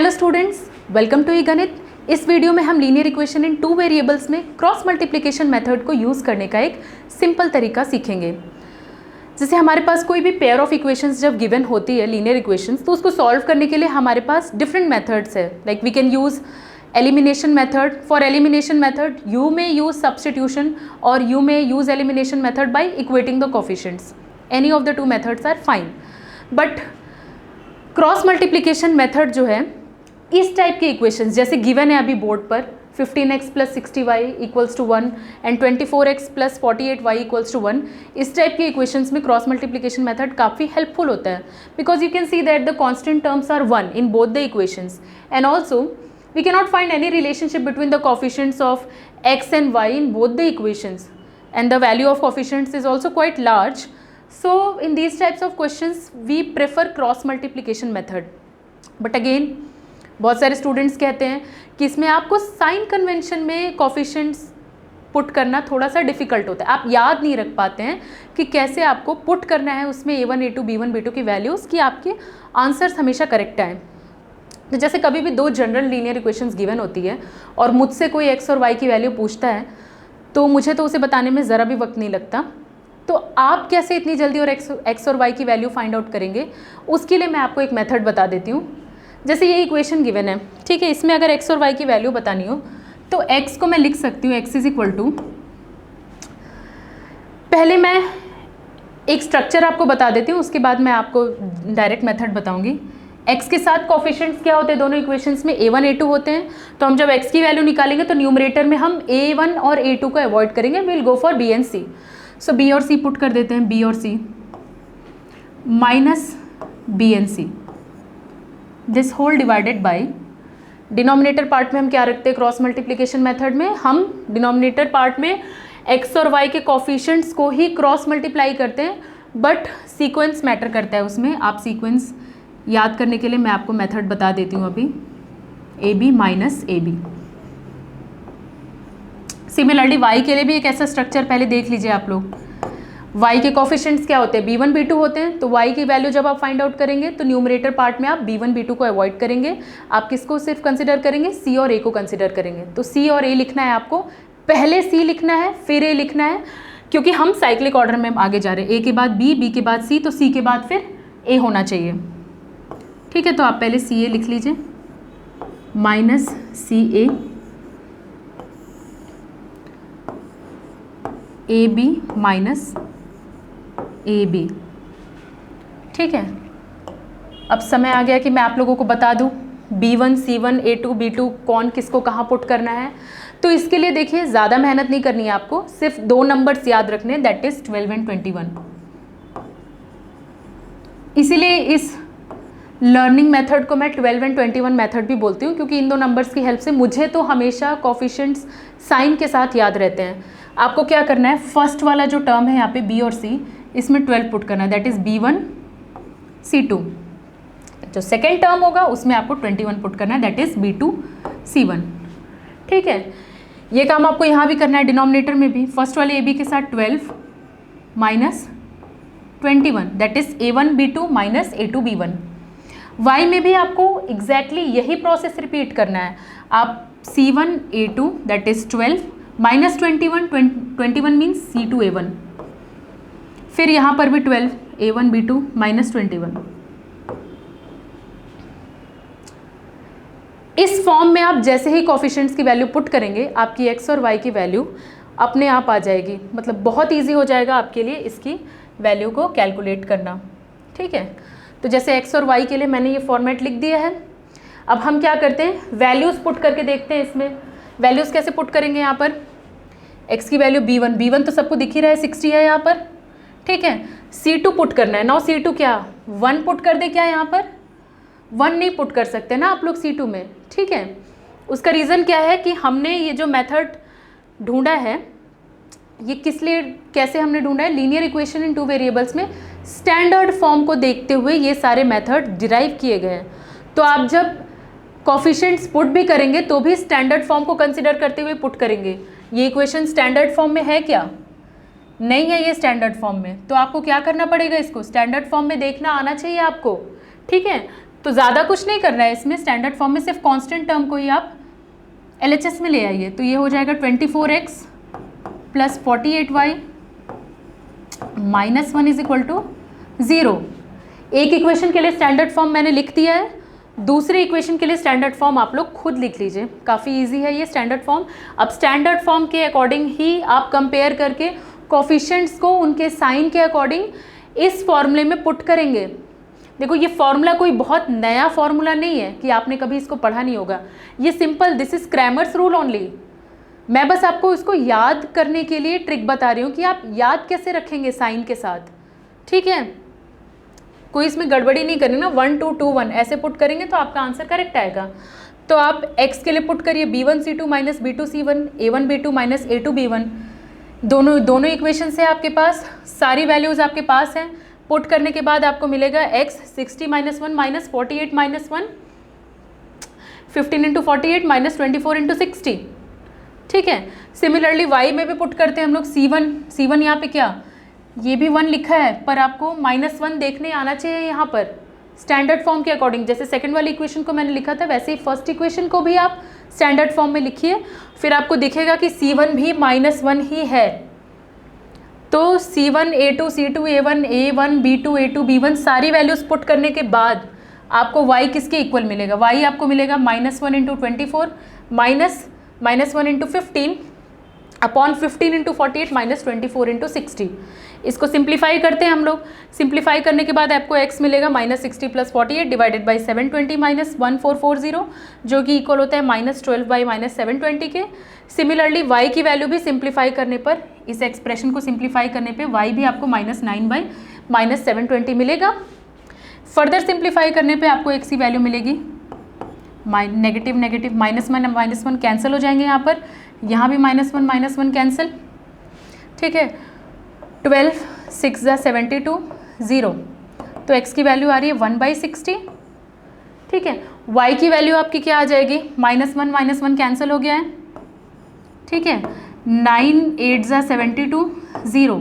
Hello students, welcome to ई गणित। इस video में हम linear equation in two variables में क्रॉस मल्टीप्लिकेशन मेथड को यूज़ करने का एक सिंपल तरीका सीखेंगे। जैसे हमारे पास कोई भी पेयर ऑफ इक्वेशंस जब गिवन होती है लीनियर इक्वेशंस, तो उसको सॉल्व करने के लिए हमारे पास डिफरेंट मेथड्स है। Like we can use elimination method. For elimination method you may use substitution और you may use elimination method by equating the coefficients. Any of the two methods are fine. But cross multiplication method जो है, इस type के equations जैसे given है अभी board पर 15x + 60y equals to 1 and 24x + 48y equals to 1, इस type के इक्वेशंस में क्रॉस मल्टीप्लिकेशन मेथड काफ़ी हेल्पफुल होता है because you can see that the constant terms are 1 in both the equations and also we can not find any relationship between the coefficients of x and y in both the equations and the value of coefficients is also quite large. So in these types of questions we prefer cross multiplication method. But again बहुत सारे students कहते हैं कि इसमें आपको sign convention में coefficients put करना थोड़ा सा डिफिकल्ट होता है, आप याद नहीं रख पाते हैं कि कैसे आपको पुट करना है उसमें a1 a2 b1 b2 की वैल्यूज़ कि आपके आंसर्स हमेशा करेक्ट आएँ। तो जैसे कभी भी दो जनरल लीनियर इक्वेशंस गिवन होती है और मुझसे कोई x और y की वैल्यू पूछता है तो मुझे तो उसे बताने में ज़रा भी वक्त नहीं लगता। तो आप कैसे इतनी जल्दी और x और y की वैल्यू फाइंड आउट करेंगे, उसके लिए मैं आपको एक मेथड बता देती हूँ। जैसे ये इक्वेशन गिवन है, ठीक है, इसमें अगर x और y की वैल्यू बतानी हो तो x को मैं लिख सकती हूँ x इज इक्वल टू, पहले मैं एक स्ट्रक्चर आपको बता देती हूँ, उसके बाद मैं आपको डायरेक्ट मेथड बताऊँगी। x के साथ कोफिशिएंट्स क्या होते हैं दोनों इक्वेशंस में, a1 a2 होते हैं। तो हम जब x की वैल्यू निकालेंगे तो न्यूमरेटर में हम a1 और a2 को अवॉइड करेंगे, will go for b and c। So b और c पुट कर देते हैं, b और c minus b and c, this whole divided by denominator part में हम क्या रखते हैं क्रॉस मल्टीप्लिकेशन मेथड में, हम डिनोमिनेटर पार्ट में x और y के कोफिशिएंट्स को ही क्रॉस मल्टीप्लाई करते हैं, बट सीक्वेंस मैटर करता है उसमें। आप सीक्वेंस याद करने के लिए मैं आपको मेथड बता देती हूँ अभी, ab minus ab। Similarly y के लिए भी एक ऐसा स्ट्रक्चर पहले देख लीजिए आप लोग। y के कोफिशिएंट्स क्या होते हैं, b1 b2 होते हैं। तो y की वैल्यू जब आप फाइंड आउट करेंगे तो न्यूमरेटर पार्ट में आप b1 b2 को अवॉइड करेंगे, आप किसको सिर्फ कंसिडर करेंगे, c और a को कंसिडर करेंगे। तो c और a लिखना है आपको, पहले c लिखना है फिर a लिखना है, क्योंकि हम साइक्लिक ऑर्डर में आगे जा रहे हैं, a के बाद b, b के बाद c, तो c के बाद फिर a होना चाहिए। ठीक है, तो आप पहले सी ए लिख लीजिए, minus C A B minus A B. ठीक है, अब समय आ गया कि मैं आप लोगों को बता दूं b1 c1 a2 b2 कौन किसको कहाँ पुट करना है। तो इसके लिए देखिए ज़्यादा मेहनत नहीं करनी है आपको, सिर्फ दो नंबर्स याद रखने, दैट इज़ 12 एंड 21। इसीलिए इस लर्निंग मेथड को मैं 12 एंड 21 मेथड भी बोलती हूँ, क्योंकि इन दो नंबर्स की हेल्प से मुझे तो हमेशा कोफिशिएंट्स साइन के साथ याद रहते हैं। आपको क्या करना है, फर्स्ट वाला जो टर्म है यहाँ पे b और c, इसमें 12 पुट करना है, दैट इज़ b1 c2। जो सेकेंड टर्म होगा उसमें आपको 21 पुट करना है, दैट इज़ b2 c1। ठीक है, ये काम आपको यहाँ भी करना है, डिनोमिनेटर में भी फर्स्ट वाले ab के साथ 12 minus 21, that is a1 b2 minus a2 b1। y में भी आपको एग्जैक्टली यही प्रोसेस रिपीट करना है। आप c1 a2 that is 12 minus 21 means c2 a1, फिर यहाँ पर भी 12 a1 b2 माइनस 21। इस फॉर्म में आप जैसे ही कोफिशिएंट्स की वैल्यू पुट करेंगे आपकी x और y की वैल्यू अपने आप आ जाएगी, मतलब बहुत ईजी हो जाएगा आपके लिए इसकी वैल्यू को कैलकुलेट करना। ठीक है, तो जैसे x और y के लिए मैंने ये फॉर्मेट लिख दिया है। अब हम क्या करते हैं, वैल्यूज़ पुट करके देखते हैं। इसमें वैल्यूज़ कैसे पुट करेंगे, यहाँ पर x की वैल्यू b1 तो सबको दिख ही रहा है 60 है यहाँ पर। ठीक है, c2 पुट करना है। नाउ c2 क्या 1 पुट कर दे, क्या यहाँ पर 1 नहीं पुट कर सकते ना आप लोग c2 में। ठीक है, उसका रीज़न क्या है कि हमने ये जो मेथड ढूंढा है ये किस लिए, कैसे हमने ढूंढा है, linear equation in two variables में स्टैंडर्ड फॉर्म को देखते हुए ये सारे मेथड डिराइव किए गए हैं। तो आप जब कोफिशिएंट्स पुट भी करेंगे तो भी स्टैंडर्ड फॉर्म को कंसिडर करते हुए पुट करेंगे। ये इक्वेशन स्टैंडर्ड फॉर्म में है क्या, नहीं है ये स्टैंडर्ड फॉर्म में, तो आपको क्या करना पड़ेगा, इसको स्टैंडर्ड फॉर्म में देखना आना चाहिए आपको। ठीक है, तो ज़्यादा कुछ नहीं करना है इसमें, स्टैंडर्ड फॉर्म में सिर्फ कांस्टेंट टर्म को ही आप LHS में ले आइए। तो ये हो जाएगा 24x plus 48y minus 1 is equal to 0। एक इक्वेशन के लिए स्टैंडर्ड फॉर्म मैंने लिख दिया है, दूसरे इक्वेशन के लिए स्टैंडर्ड फॉर्म आप लोग खुद लिख लीजिए, काफ़ी इजी है ये स्टैंडर्ड फॉर्म। अब स्टैंडर्ड फॉर्म के अकॉर्डिंग ही आप कंपेयर करके कोफिशिएंट्स को उनके साइन के अकॉर्डिंग इस फॉर्मूले में पुट करेंगे। देखो ये फॉर्मूला कोई बहुत नया फॉर्मूला नहीं है कि आपने कभी इसको पढ़ा नहीं होगा, ये simple, this is Cramer's rule only. मैं बस आपको इसको याद करने के लिए ट्रिक बता रही हूँ कि आप याद कैसे रखेंगे साइन के साथ, ठीक है। कोई इसमें गड़बड़ी नहीं करनी ना, 1 2 2 1 ऐसे पुट करेंगे तो आपका आंसर करेक्ट आएगा। तो आप x के लिए पुट करिए b1c2 minus b2c1 a1 b2 minus a2 b1, दोनों इक्वेशन से आपके पास सारी वैल्यूज़ आपके पास हैं। पुट करने के बाद आपको मिलेगा x 60 minus 1 minus 48 minus 1, 15 into 48 minus 24 into 60, ठीक है। सिमिलरली y में भी पुट करते हैं हम लोग, c1 यहाँ पे क्या, ये भी 1 लिखा है पर आपको -1 देखने आना चाहिए यहाँ पर स्टैंडर्ड फॉर्म के अकॉर्डिंग। जैसे सेकंड वाली इक्वेशन को मैंने लिखा था वैसे ही फर्स्ट इक्वेशन को भी आप स्टैंडर्ड फॉर्म में लिखिए, फिर आपको दिखेगा कि c1 भी -1 ही है। तो c1 a2 c2 a1 a1 b2 a2 b1 सारी वैल्यूज़ पुट करने के बाद आपको y किसके इक्वल मिलेगा, y आपको मिलेगा -1 into 24 minus 1 into 15 upon 15 into 48 minus 24 into 60। इसको सिंप्लीफाई करते हैं हम लोग, सिंप्लीफाई करने के बाद आपको x मिलेगा -60 प्लस 48 डिवाइडेड बाई 720 माइनस 1440 जो कि इक्वल होता है -12 बाई -720 के। सिमिलरली y की वैल्यू भी सिंप्लीफाई करने पर, इस एक्सप्रेशन को सिंप्लीफाई करने पे y भी आपको -9 बाई -720 मिलेगा। फर्दर सिंप्लीफाई करने पे आपको x की वैल्यू मिलेगी नेगेटिव नेगेटिव -1 कैंसिल हो जाएंगे यहाँ भी -1 कैंसिल, ठीक है। 12 6 72 0, तो x की वैल्यू आ रही है 1/60, ठीक है। y की वैल्यू आपकी क्या आ जाएगी, -1 कैंसिल हो गया है, ठीक है। 9 8 72 0,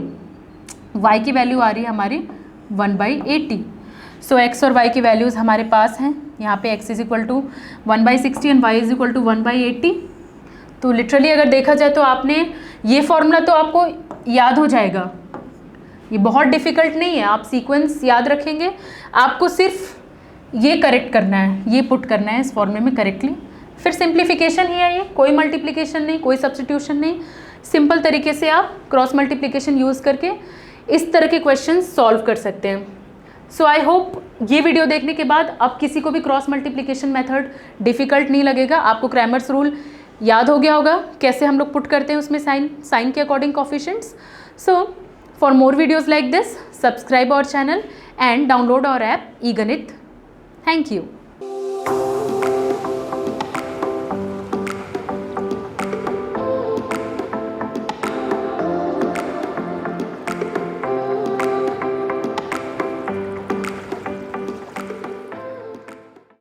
y की वैल्यू आ रही है हमारी 1/80। सो x और y की वैल्यूज़ हमारे पास हैं, यहाँ पे x is equal to 1/60 and y is equal to 1/80। तो लिटरली अगर देखा जाए तो आपने ये फॉर्मूला तो आपको याद हो जाएगा, ये बहुत डिफ़िकल्ट नहीं है। आप सीक्वेंस याद रखेंगे, आपको सिर्फ ये करेक्ट करना है, ये पुट करना है इस फॉर्मूले में करेक्टली, फिर सिंप्लीफिकेशन ही है ये, कोई मल्टीप्लिकेशन नहीं, कोई सब्स्टिट्यूशन नहीं। सिंपल तरीके से आप क्रॉस मल्टीप्लिकेशन यूज़ करके इस तरह के क्वेश्चन सॉल्व कर सकते हैं। सो आई होप ये वीडियो देखने के बाद अब किसी को भी क्रॉस मल्टीप्लिकेशन मेथड डिफ़िकल्ट नहीं लगेगा, आपको क्रैमर्स रूल याद हो गया होगा, कैसे हम लोग पुट करते हैं उसमें साइन के according coefficients. So for more videos like this, subscribe our channel and download our app eGanit. Thank you.